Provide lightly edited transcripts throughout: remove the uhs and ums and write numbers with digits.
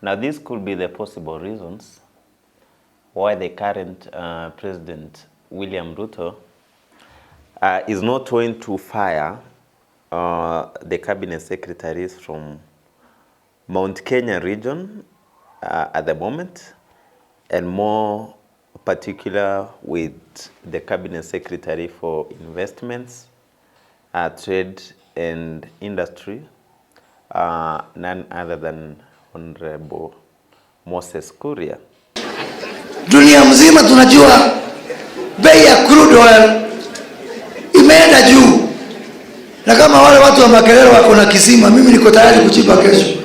Now, this could be the possible reasons why the current President William Ruto is not going to fire the cabinet secretaries from Mount Kenya region at the moment, and more particular with the cabinet secretary for investments, trade and industry, none other than Honorable Moses Kuria. Dunia mzima tunajua bei ya crude oil imeenda juu, na kama wale watu wa Makerere wako na kisima, mimi niko tayari kuchimba kesho.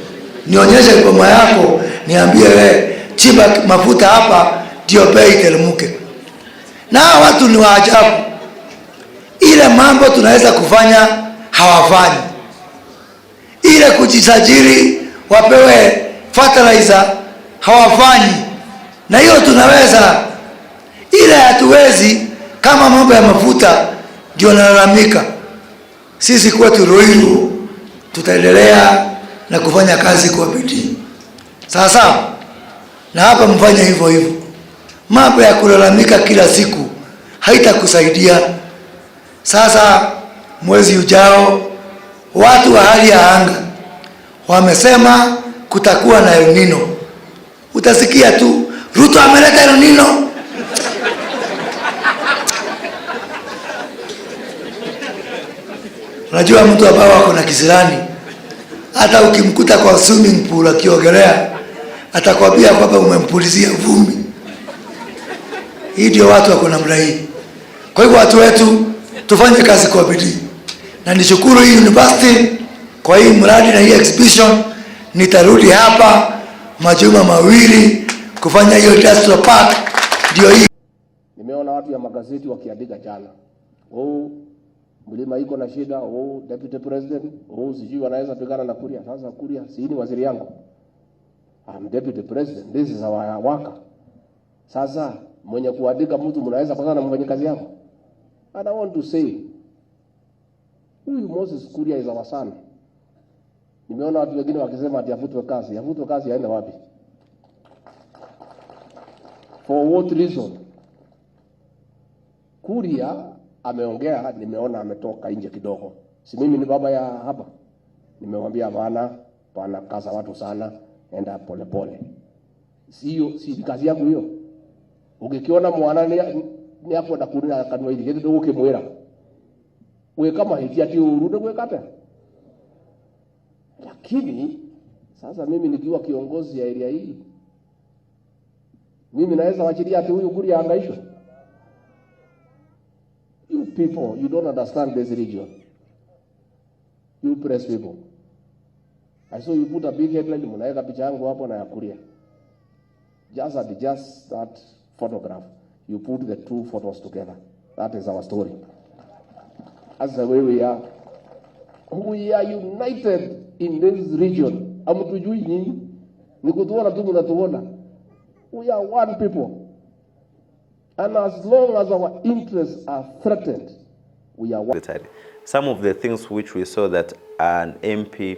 Nionyeshe ngoma yako, niambie wewe chimba mafuta hapa ndio bei teremke. Na watu ni waajabu. Ile mambo tunaweza kufanya hawafanyi. Ile kujisajili wapewe fertilizer hawafanyi. Na hiyo tunaweza. Ile hatuwezi kama mambo ya mafuta ndio nalalamika. Sisi kwetu Ruiru tutaendelea na kufanya kazi kwa bidii. Sasa na hapa mfanye hivyo hivyo. Mambo ya kulalamika kila siku haitakusaidia. Sasa mwezi ujao watu wa hali ya anga wamesema kutakuwa na El Nino. Utasikia tu Ruto ameleta El Nino. Unajua mtu ambao wako na kisirani, hata ukimkuta kwa swimming pool akiogelea atakwambia kwamba umempulizia vumbi. Hii ndio watu wako namna hii. Kwa hivyo watu wetu tufanye kazi kwa bidii. Na nishukuru hii university kwa hii mradi na hii exhibition. Nitarudi hapa majuma mawili kufanya hiyo industrial park ndio hii. Nimeona watu ya magazeti wakiandika jana. Mlima iko na shida, deputy president, sijui wanaweza pigana na Kuria. Sasa Kuria si ni waziri yangu. I'm deputy president. This is our worker. Sasa mwenye kuandika mtu mnaweza pigana na mfanyakazi yako. And I want to say, huyu Moses Kuria is our son. Nimeona watu wengine wakisema ati afutwe kazi. Afutwe kazi aende wapi? For what reason? Kuria ameongea, nimeona ametoka nje kidogo. Si mimi ni baba ya hapa. Nimemwambia bana kaza watu sana, enda pole pole. Si kazi yako hiyo. Ukikiona mwana ni hapo na Kuria kanwa hili ndio ukimwera. Wewe kama hivi ati urudi kwekata. Lakini sasa mimi nikiwa kiongozi ya area hii, mimi naweza wachilia ati huyu Kuria angaishwe. You people, you don't understand this region. You press people. I saw you put a big headline, mnaweka picha yangu hapo na ya Kuria. Just that photograph. You put the two photos together. That is our story. That's the way we are. We are united in this region. Amutujui nyinyi. Nikutuona tu mnatuona. We are one people. And as long as our interests are threatened, we are one. Some of the things which we saw that an MP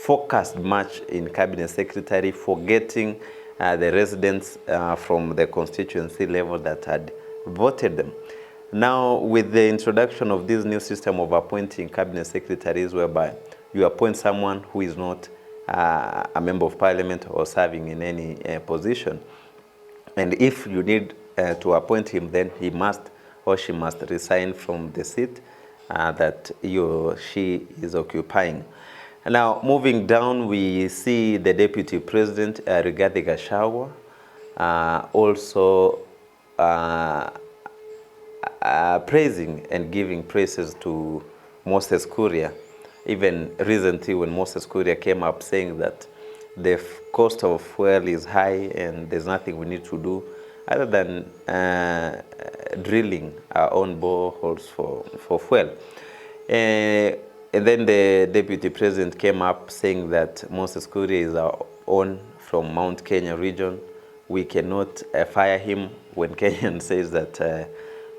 focused much in cabinet secretary, forgetting the residents from the constituency level that had voted them. Now, with the introduction of this new system of appointing cabinet secretaries, whereby you appoint someone who is not a member of parliament or serving in any position, and if you need to appoint him, then he must or she must resign from the seat that he or she is occupying. Now, moving down, we see the Deputy President, Rigathi Gachagua, also praising and giving praises to Moses Kuria. Even recently when Moses Kuria came up saying that the cost of fuel is high and there's nothing we need to do other than drilling our own boreholes for fuel. And then the Deputy President came up saying that Moses Kuria is our own from Mount Kenya region. We cannot fire him when Kenyan says that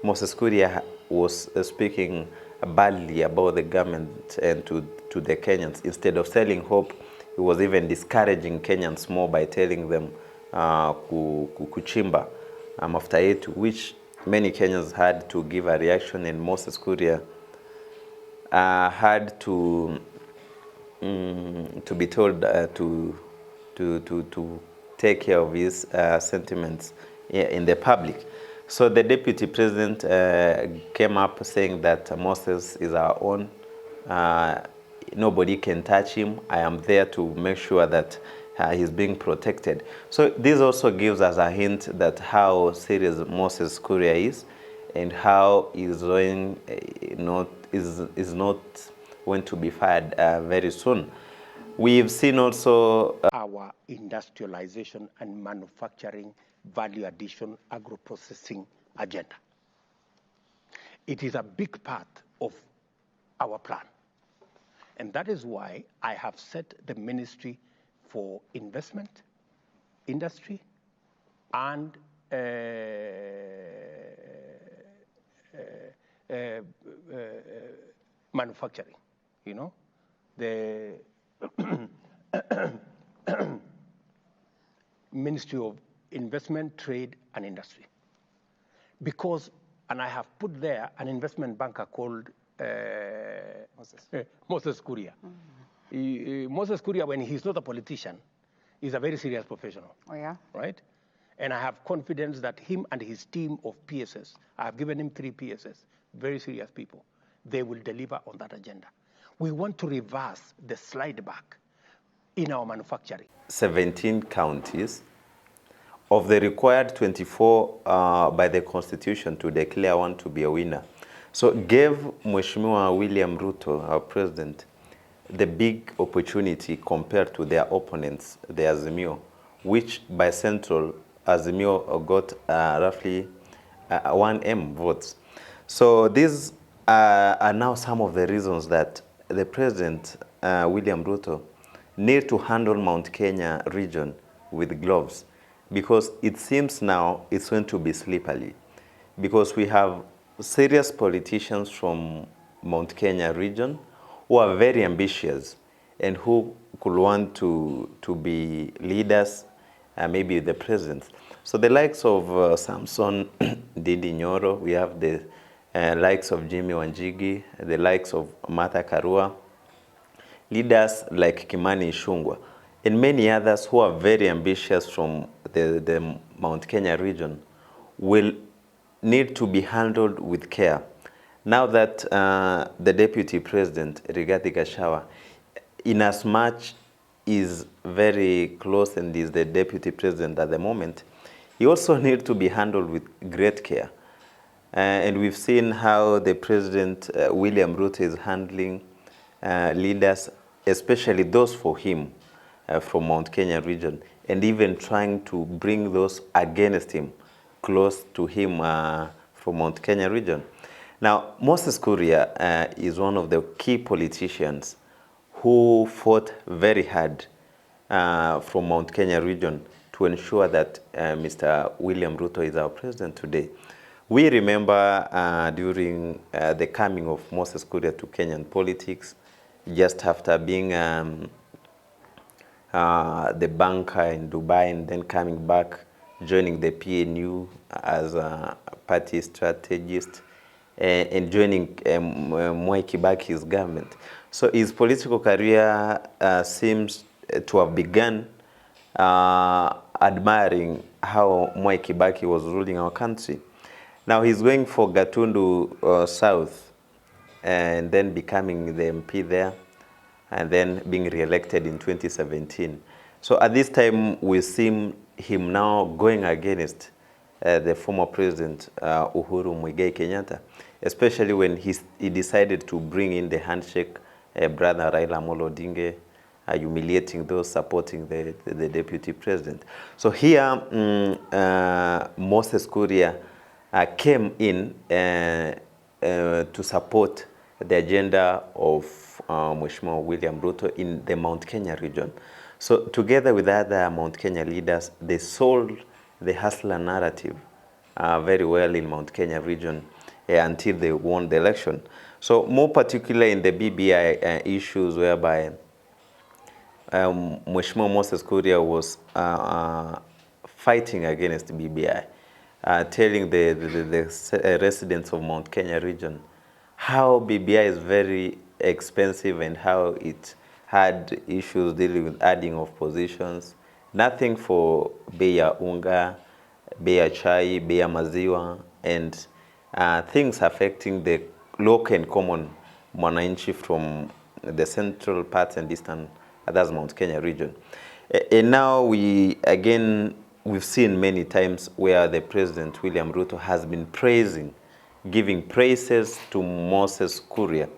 Moses Kuria was speaking badly about the government and to the Kenyans. Instead of selling hope, He was even discouraging Kenyans more by telling them kuchimba mafuta yetu, which many Kenyans had to give a reaction, and Moses Kuria had to be told to take care of his sentiments in the public. So the deputy president came up saying that Moses is our own. Nobody can touch him. I am there to make sure that he's being protected. So this also gives us a hint that how serious Moses Kuria is, and how he's going, is not going to be fired very soon. We've seen also our industrialization and manufacturing value addition agro-processing agenda. It is a big part of our plan. And that is why I have set the Ministry for Investment, Industry, and manufacturing, the Ministry of Investment, Trade, and Industry. Because, and I have put there an investment banker called Moses Kuria. Moses Kuria, when he's not a politician, is a very serious professional. Oh, yeah? Right? And I have confidence that him and his team of PSS, I have given him 3 PSS, very serious people, they will deliver on that agenda. We want to reverse the slide back in our manufacturing. 17 counties. Of the required 24 by the Constitution to declare one to be a winner. So gave Mheshimiwa William Ruto, our president, the big opportunity compared to their opponents, the Azimio, which by central Azimio got roughly 1M votes. So these are now some of the reasons that the president, William Ruto, need to handle Mount Kenya region with gloves, because it seems now it's going to be slippery, because we have serious politicians from Mount Kenya region who are very ambitious and who could want to be leaders, maybe the president. So the likes of Samson Didi Nyoro, we have the likes of Jimmy Wanjigi, the likes of Martha Karua, leaders like Kimani Ichung'wah, and many others who are very ambitious from the Mount Kenya region will need to be handled with care. Now that the Deputy President, Rigathi Gachagua, inasmuch is very close and is the Deputy President at the moment, he also needs to be handled with great care. And we've seen how the President, William Ruto, is handling leaders, especially those for him from Mount Kenya region, and even trying to bring those against him close to him from Mount Kenya region. Now, Moses Kuria is one of the key politicians who fought very hard from Mount Kenya region to ensure that Mr. William Ruto is our president today. We remember during the coming of Moses Kuria to Kenyan politics, just after being the banker in Dubai and then coming back, joining the PNU as a party strategist, and joining Mwai Kibaki's government. So his political career seems to have begun admiring how Mwai Kibaki was ruling our country. Now he's going for Gatundu South and then becoming the MP there, and then being re-elected in 2017. So at this time, we see him now going against the former president, Uhuru Muigai Kenyatta, especially when he decided to bring in the handshake brother Raila Amolo Odinga, humiliating those supporting the deputy president. So here, Moses Kuria came in to support the agenda of Mheshimiwa William Ruto in the Mount Kenya region. So together with other Mount Kenya leaders, they sold the hustler narrative very well in Mount Kenya region until they won the election. So more particularly in the BBI issues, whereby Mheshimiwa Moses Kuria was fighting against BBI, telling the residents of Mount Kenya region how BBI is very expensive and how it had issues dealing with adding of positions, nothing for bei ya unga, bei ya chai, bei ya maziwa, and things affecting the local and common mwananchi from the central parts and eastern, that's Mount Kenya region. And now we've seen many times where the President, William Ruto, has been praising, giving praises to Moses Kuria,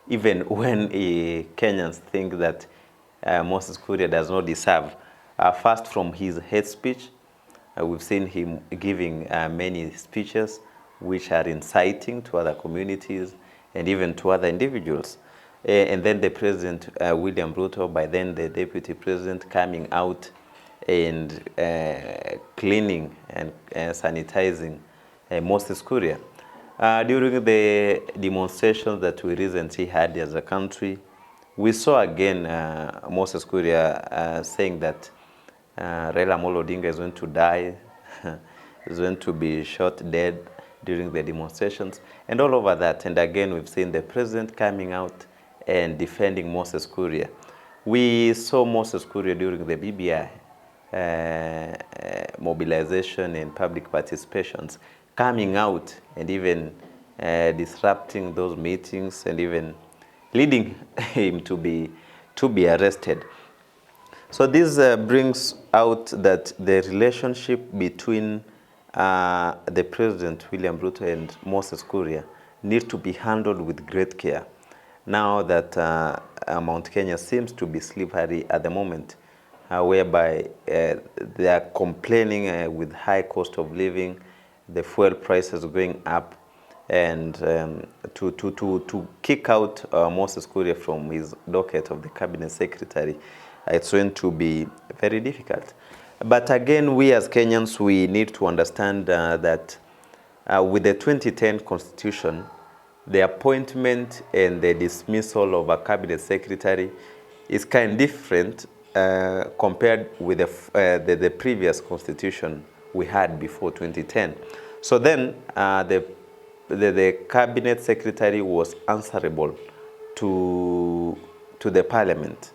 even when Kenyans think that Moses Kuria does not deserve. First, from his hate speech, we've seen him giving many speeches which are inciting to other communities and even to other individuals. And then the President, William Ruto, by then the Deputy President, coming out and cleaning and sanitizing Moses Kuria. During the demonstrations that we recently had as a country, we saw again Moses Kuria saying that Raila Amolo Odinga is going to die, is going to be shot dead during the demonstrations, and all over that. And again, we've seen the President coming out and defending Moses Kuria. We saw Moses Kuria during the BBI mobilization and public participations, coming out and even disrupting those meetings and even leading him to be arrested. So this brings out that the relationship between the President, William Ruto, and Moses Kuria need to be handled with great care. Now that Mount Kenya seems to be slippery at the moment, whereby they are complaining with high cost of living, the fuel prices going up, and to kick out Moses Kuria from his docket of the Cabinet Secretary, it's going to be very difficult. But again, we as Kenyans, we need to understand that with the 2010 Constitution, the appointment and the dismissal of a Cabinet Secretary is kind of different compared with the previous Constitution we had before 2010. So then the Cabinet Secretary was answerable to the Parliament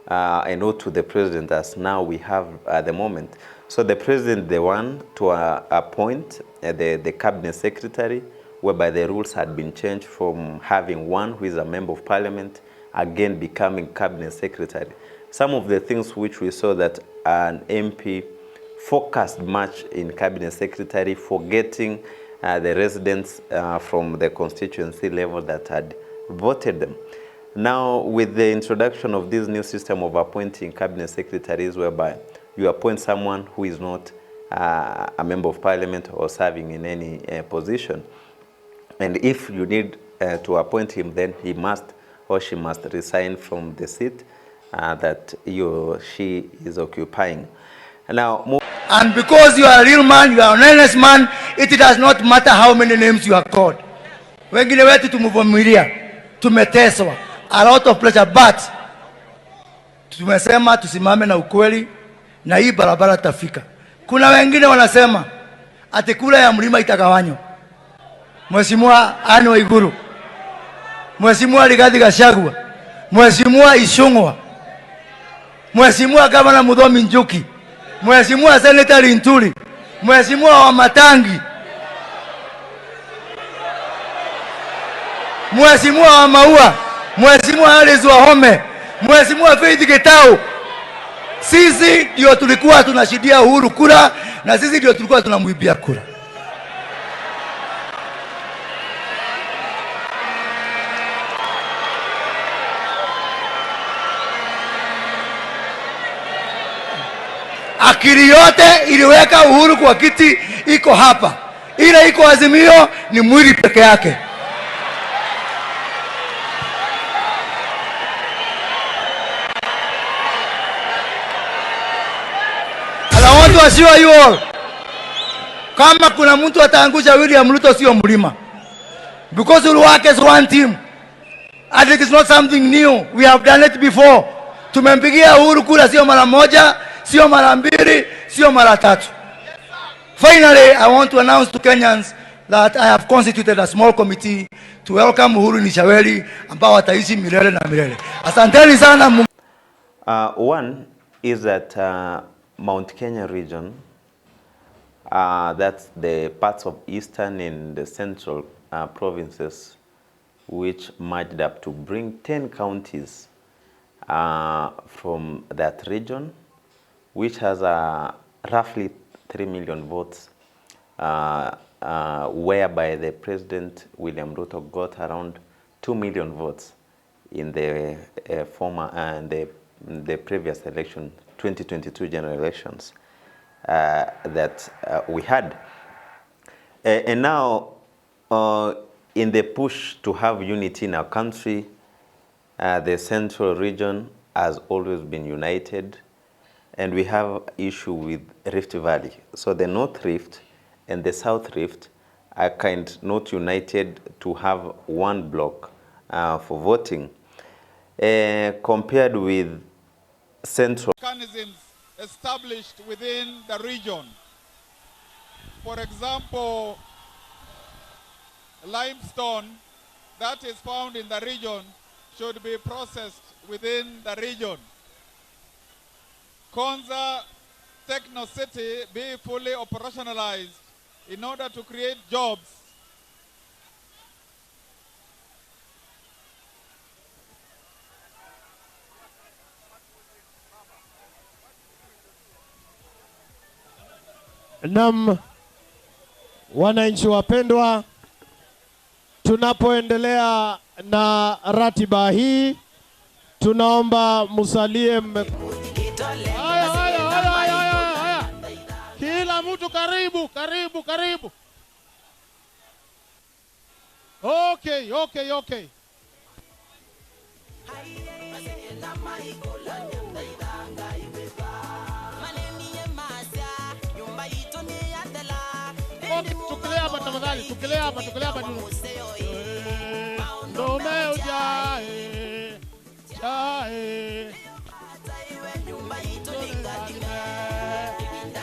and not to the President, as now we have at the moment. So the President, the one to appoint the Cabinet Secretary, whereby the rules had been changed from having one who is a member of Parliament, again becoming Cabinet Secretary. Some of the things which we saw that an MP focused much in Cabinet Secretary, forgetting the residents from the constituency level that had voted them. Now, with the introduction of this new system of appointing Cabinet Secretaries, whereby you appoint someone who is not a member of Parliament or serving in any position, and if you need to appoint him, then he must or she must resign from the seat that he or she is occupying. Now, and because you are a real man, you are an honest man, it does not matter how many names you are called. Wengine wetu tumuvumilia, tumeteswa, a lot of pressure, but tumesema tusimame na ukweli na hii barabara tafika. Kuna wengine wanasema ati kula ya mlima itagawanywa. Mheshimiwa Anne Waiguru, Mheshimiwa Rigathi Gachagua, Mheshimiwa Ishung'wa, Mheshimiwa Gavana Muthomi Njuki, Mheshimiwa Senator Linturi, Mheshimiwa Wamatangi, Mheshimiwa Wamaua, Mheshimiwa Alice Wahome, Mheshimiwa Faith Gitau. Sisi ndio tulikuwa tunashidia Uhuru kura na sisi ndio tulikuwa tunamwibia kura. Akili yote iliweka Uhuru kwa kiti iko hapa. Ile iko Azimio ni mwili peke yake. And I want to assure you all, kama kuna mtu ataangusha William Ruto sio mlima. Because Uluwake is one team. And it is not something new. We have done it before. Tumempigia Uhuru kura sio mara moja, sio mara mbili, sio mara tatu. Finally, I want to announce to Kenyans that I have constituted a small committee to welcome Uhuru Nishaweli ambao wataishi milele na milele. Asanteni sana. One is that Mount Kenya region, that's the parts of eastern and the central provinces which merged up to bring 10 counties from that region, which has roughly 3 million votes, whereby the President William Ruto got around 2 million votes in the former and the previous election, 2022 general elections that we had. And now, in the push to have unity in our country, the central region has always been united, and we have issue with Rift Valley. So the North Rift and the South Rift are not united to have one block for voting. Compared with central mechanisms established within the region. For example, limestone that is found in the region should be processed within the region. Konza Techno City be fully operationalized in order to create jobs. Naam, wananchi wapendwa, tunapoendelea na ratiba hii, tunaomba musalie haya. Kila mtu karibu. Okay. Tukilia hapa tafadhali, tukilia hapa dulu. Ndome ujae.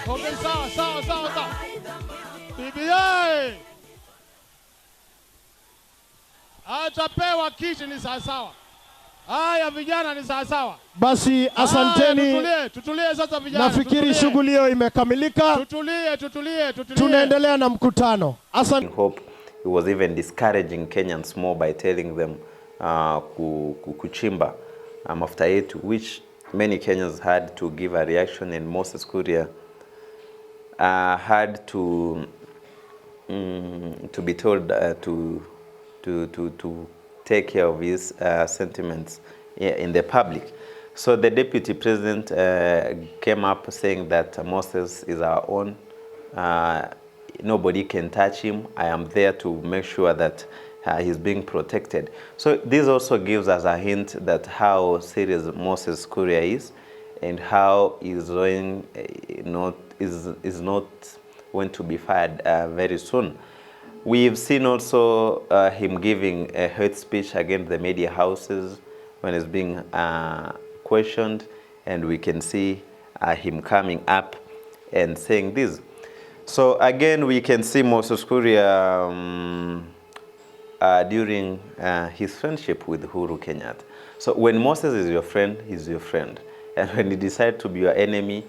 Okay, sawa. Bibi yai. Atapewa kiti ni sawa. Haya vijana ni sawa. Basi asanteni. Tutulie sasa vijana. Nafikiri shughuli hiyo imekamilika. Tutulie. Tunaendelea na mkutano. I hope he was even discouraging Kenyans more by telling them kuchimba mafuta yetu, which many Kenyans had to give a reaction, and Moses Kuria had to be told to take care of his sentiments in the public. So the deputy president came up saying that Moses is our own. Nobody can touch him. I am there to make sure that he's being protected. So this also gives us a hint that how serious Moses Kuria is, and how he's is not going to be fired very soon. We've seen also him giving a hate speech against the media houses when he's being questioned, and we can see him coming up and saying this. So again, we can see Moses Kuria during his friendship with Uhuru Kenyatta. So when Moses is your friend, he's your friend. And when he decides to be your enemy,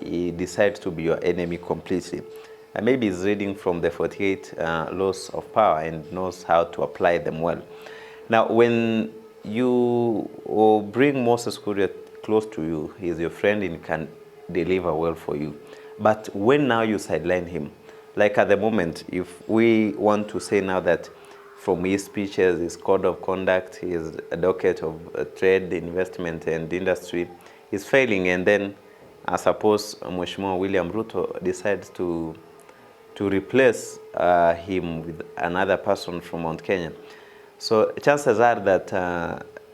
he decides to be your enemy completely. And maybe he's reading from the 48 laws of power and knows how to apply them well. Now, when you bring Moses Kuria close to you, he's your friend and can deliver well for you. But when now you sideline him, like at the moment, if we want to say now that from his speeches, his code of conduct, his docket of trade, investment, and industry is failing, and then I suppose Mheshimiwa William Ruto decides to replace him with another person from Mount Kenya. So chances are that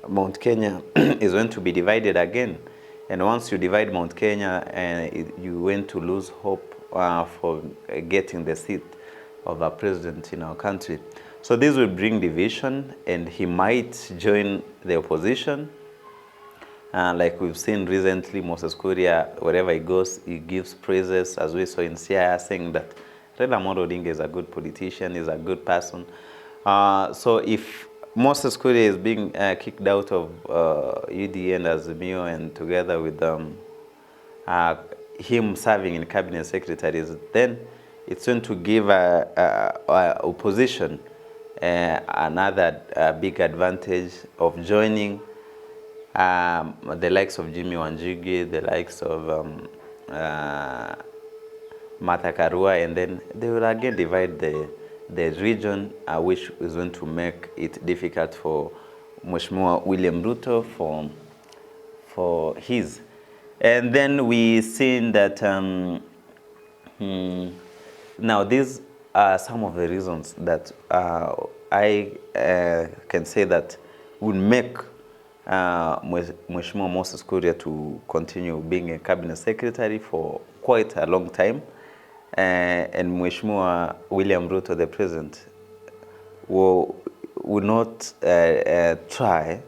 Mount Kenya is going to be divided again. And once you divide Mount Kenya, you going to lose hope for getting the seat of a president in our country. So this will bring division, and he might join the opposition Like we've seen recently, Moses Kuria, wherever he goes, he gives praises, as we saw in Siaya, saying that Raila Amolo Odinga is a good politician, is a good person. So if Moses Kuria is being kicked out of UDA and Azimio, and together with him serving in cabinet secretaries, then it's going to give opposition another big advantage of joining the likes of Jimmy Wanjigi, the likes of Martha Karua, and then they will again divide the region, which is going to make it difficult for Mheshimiwa William Ruto for his. And then we seen that now these are some of the reasons that I can say that will make Mheshimiwa Moses Kuria to continue being a cabinet secretary for quite a long time, and Mheshimiwa William Ruto, the president, will not try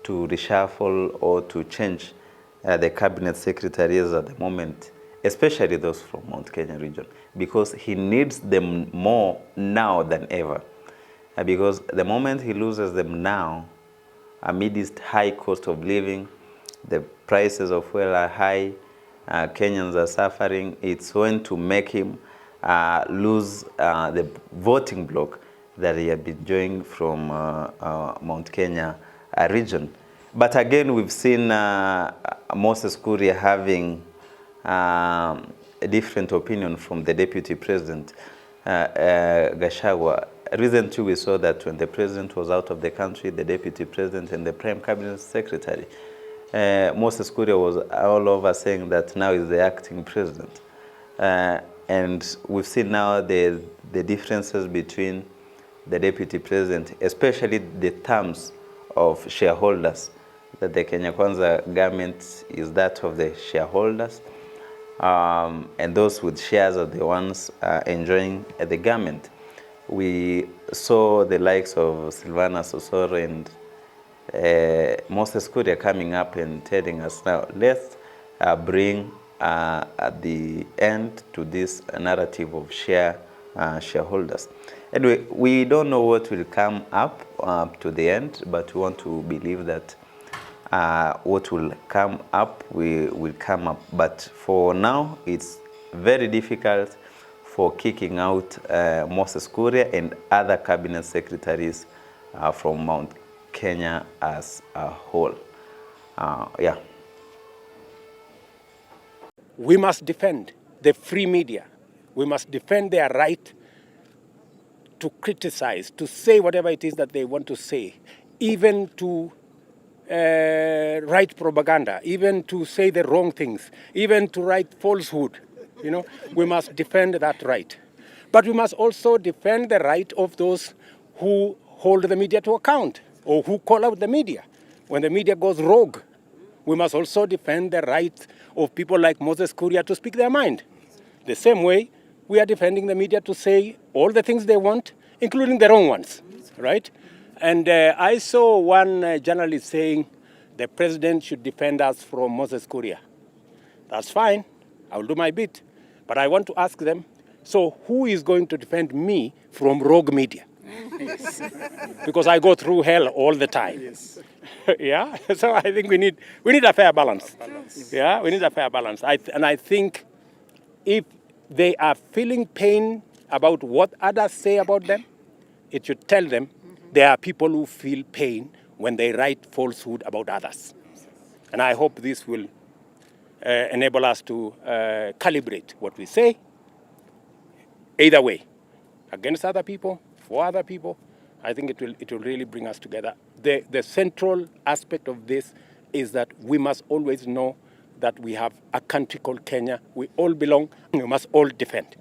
to reshuffle or to change the cabinet secretaries at the moment, especially those from Mount Kenya region, because he needs them more now than ever. Because the moment he loses them now, amidst high cost of living, the prices of fuel are high, Kenyans are suffering, it's going to make him lose the voting bloc that he had been enjoying from Mount Kenya region. But again, we've seen Moses Kuria having a different opinion from the deputy president, Gachagua. Recently, we saw that when the president was out of the country, the deputy president and the prime cabinet secretary, Moses Kuria was all over saying that now is the acting president. And we've seen now the differences between the deputy president, especially the terms of shareholders, that the Kenya Kwanza government is that of the shareholders, and those with shares are the ones enjoying the government. We saw the likes of Silvana Sosoro and Moses Kuria coming up and telling us, now let's bring at the end to this narrative of shareholders. Anyway, we don't know what will come up to the end, but we want to believe that what will come up will come up. But for now, it's very difficult for kicking out Moses Kuria and other cabinet secretaries from Mount Kenya as a whole. Yeah. We must defend the free media. We must defend their right to criticize, to say whatever it is that they want to say, even to write propaganda, even to say the wrong things, even to write falsehood. You know, we must defend that right. But we must also defend the right of those who hold the media to account or who call out the media when the media goes rogue. We must also defend the right of people like Moses Kuria to speak their mind. The same way we are defending the media to say all the things they want, including the wrong ones, right? And I saw one journalist saying the president should defend us from Moses Kuria. That's fine. I will do my bit. But I want to ask them, so who is going to defend me from rogue media? Because I go through hell all the time. Yes. Yeah, so I think we need a fair balance. Yeah, we need a fair balance. And I think if they are feeling pain about what others say about them, it should tell them there are people who feel pain when they write falsehood about others. And I hope this will enable us to calibrate what we say, either way, against other people, for other people. I think it will really bring us together. The central aspect of this is that we must always know that we have a country called Kenya. We all belong, and we must all defend.